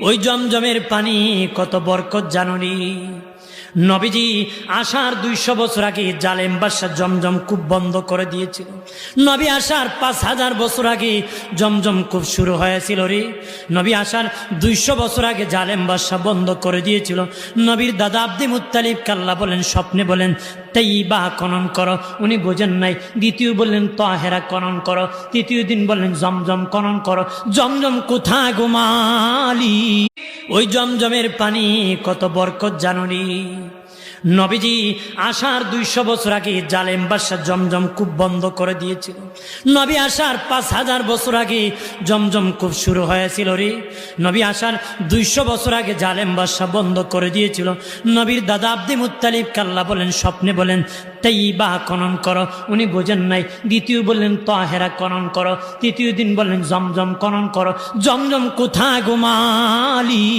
ওই জমজমের পানি কত বরকত জানুনি। নবীজি আসার 200 বছর আগে জালেম বাদশা জমজম কূপ বন্ধ করে দিয়েছিল। নবী আসার 5000 বছর আগে জমজম কূপ শুরু হয়েছিল রে। নবী আসার 200 বছর আগে জালেম বাদশা বন্ধ করে দিয়েছিল। নবীর দাদা আব্দে মুত্তালিব আল্লাহ বলেন, স্বপ্নে বলেন তাইবা খনন করো, উনি বোঝেন নাই। দ্বিতীয় বললেন তাহেরা খনন করো, তৃতীয় দিন বললেন জমজম খনন করো। জমজম কোথায় গো মালিক? ওই জমজমের পানি কত বরকত জানুনি। নবীজি আসার 200 বছর আগে জালেম বাদশা জমজম কূপ বন্ধ করে দিয়েছিল। নবী আসার 5000 বছর আগে জমজম কূপ শুরু হয়েছিল রে। নবী আসার 200 বছর আগে জালেম বাদশা বন্ধ করে দিয়েছিল। নবীর দাদা আব্দে মুত্তালিব আল্লাহ বলেন, স্বপ্নে বলেন তাইবা খনন করো, উনি বোঝেন নাই। দ্বিতীয় বললেন তাহেরা খনন করো, তৃতীয় দিন বললেন জমজম খনন করো। জমজম কোথায় গো মালিক?